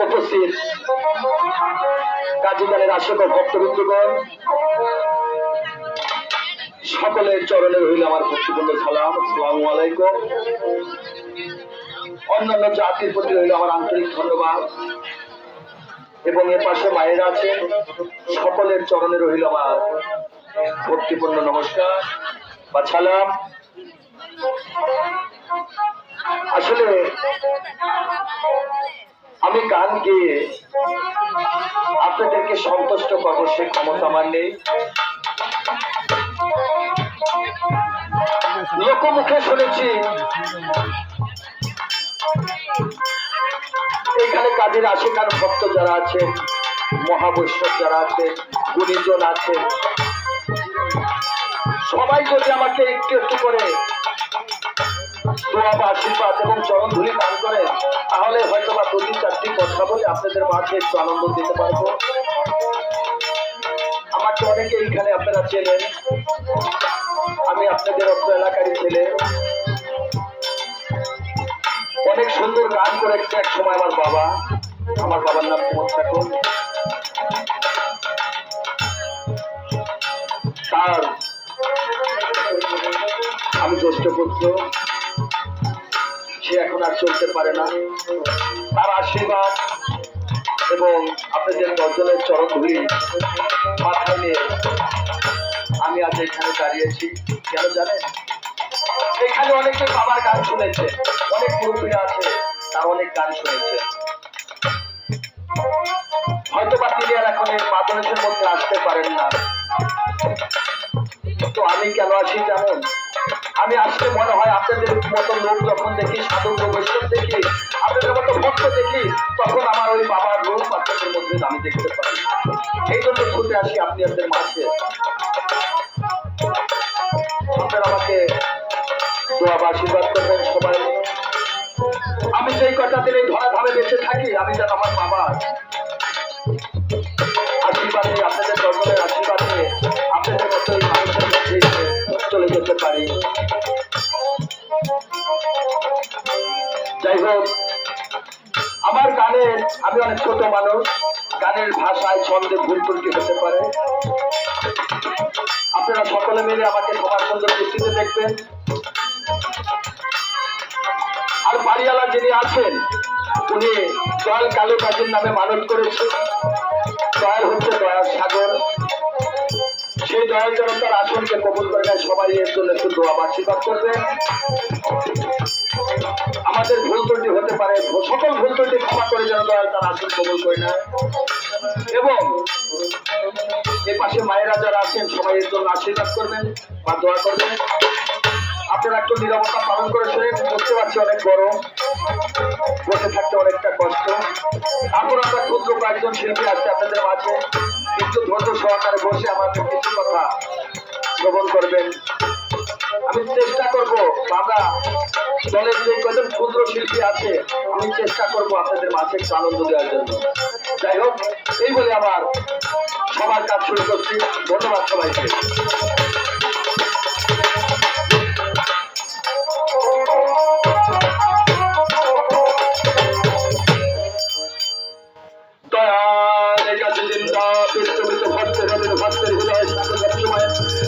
উপস্থিত কাজীগানের আশিক ভক্তবৃন্দগণ, সকলের চরণে রইল আমার ভক্তিপূর্ণ সালাম। আসসালামু আলাইকুম। অন্যান্য জাতির প্রতি রইল আমার আন্তরিক ধন্যবাদ এবং এর পাশে মায়েরা আছেন, সকলের চরণে রইল আমার ভক্তিপূর্ণ নমস্কার বা সালাম। আসলে আমি গান গেয়ে আপনাদেরকে সন্তুষ্ট করবো সে ক্ষমতা আমার নেই। লোকমুখে শুনেছি এখানে কাজের আশিকার ভক্ত যারা আছে, মহাবৈষ্ণব যারা আছে, গুণীজন আছে, সবাই যদি আমাকে একটু একটু করে দোয়া বা আশীর্বাদ এবং চরণ ধুলি দান করে, তাহলে হয়তো বা দুটি চারটি কথা বলে আপনাদের মাঝে একটু আনন্দ দিতে পারবো। আমাকে অনেকে এইখানে আপনারা চেনেন, আমি আপনাদের অত্র এলাকারই ছেলে। অনেক সুন্দর গান করেছে এক সময় আমার বাবার নাম কুমার ঠাকুর। তার আমি জ্যেষ্ঠ পুত্র, সে এখন আর চলতে পারে না। তার আশীর্বাদ এবং আপনাদের দর্শনের চরণ ধুলি মাথায় নিয়ে আমি আজ এখানে দাঁড়িয়েছি। কেন জানেন? এখানে অনেকে বাবার গান শুনেছে, অনেক মুরব্বীরা আছে তার অনেক গান শুনেছে। হয়তো বা তিনি আর এখন এই মাদনেশের মধ্যে আসতে পারেন না। তো আমি কেন আসি জানেন? আমি আসলে মনে হয় আপনাদের মতো লোক যখন দেখি, সাধু বৈষ্ণব দেখি, আপনাদের মতো ভক্ত দেখি, তখন আমার ওই বাবার রূপ আপনাদের মধ্যে আমি দেখতে পাই। এই জন্য ছুটে আসি আপনি আপনাদের মাঝে। আপনারা আমাকে দোয়া বা আশীর্বাদ করবেন সবাই। আমি সেই কটা দিন এই ধরাধামে বেঁচে থাকি, আমি যেন আমার বাবার আশীর্বাদ নিয়ে, আপনাদের দর্শনের আশীর্বাদ নিয়ে আপনাদের মতো এই মানুষের মধ্যে চলে যেতে পারি। যাই হোক, আমার গানের, আমি অনেক ছোট মানুষ, গানের ভাষায় ছন্দে ভুল ত্রুটি হতে পারে। আপনারা সকলে মিলে আমাকে সবার সুন্দর দৃষ্টিতে দেখবেন। আর বাড়িওয়ালা যিনি আছেন, উনি দয়াল কালু কাজীর নামে মানত করেছে। দয়াল হচ্ছে দয়ার সাগর। সেই দয়াল যেন তার আসনকে কবুল করে নেয়। সবাই এর জন্য একটু দোয়া বা আশীর্বাদ করবে। আমাদের ভুল ত্রুটি হতে পারে, সকল ভুল ত্রুটি ক্ষমা করে যেন দয়াল তার আসন কবুল করে নেয়। এবং এর পাশে মায়েরা যারা আছেন, সবাই এর জন্য আশীর্বাদ করবেন বা দোয়া করবেন। আপনারা একটু নীরবতা পালন করেছিলেন, বুঝতে পারছি অনেক গরম, বসে থাকতে অনেকটা কষ্ট। তারপর আমরা ক্ষুদ্র কয়েকজন শিল্পী আছে আপনাদের মাঝে, একটু ধৈর্য সহকারে বসে আমাদের কিছু কথা শ্রবণ করবেন। আমি চেষ্টা করব, আমরা দলের যে কজন ক্ষুদ্র শিল্পী আছে, আমি চেষ্টা করব আপনাদের মাঝে একটু আনন্দ দেওয়ার জন্য। যাই হোক, এই বলে আমার সবার কাজ শুরু করছি। ধন্যবাদ সবাইকে।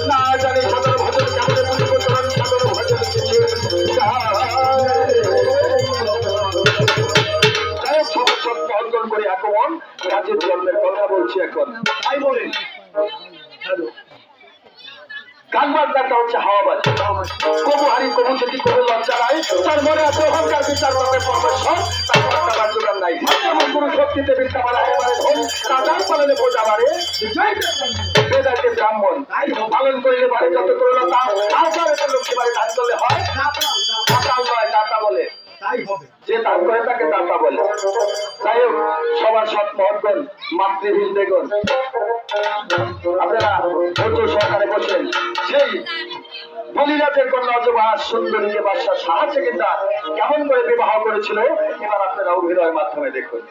না জানি সাধারণ ভজন কেমন করে এখন কাজের জন্মের কথা বলছি। এখন তাই বলেন, গান বাজনাটা হচ্ছে হাওয়াবাজ। কবু হারি কবু যদি কবু লজ্জা নাই, তার মনে আছে অহংকার বিচার করবে পরমেশ্বর, তার ঘটনা বাজুগান নাই। যেমন গুরু শক্তিতে বিদ্যা মারা এবারে ধন, রাজার পালনে বোঝা বাড়ে, বেদাকে ব্রাহ্মণ পালন করিলে বাড়ে যত করলো তা। আচার এটা লক্ষ্মী বাড়ি দান করলে হয়, দাতাল নয় দাতা বলে, যে দান করে তাকে দাতা বলে। যাই হোক, সবার সৎ মহৎগণ, মাতৃহীন দেখুন, আপনারা ধৈর্য সহকারে বসেন। সেই বলিরাজের কন্যা অজবা সুন্দরীকে বাদশাহ শাহ সেকেন্দার কেমন করে বিবাহ করেছিল, এবার আপনারা অভিনয়ের মাধ্যমে দেখুন।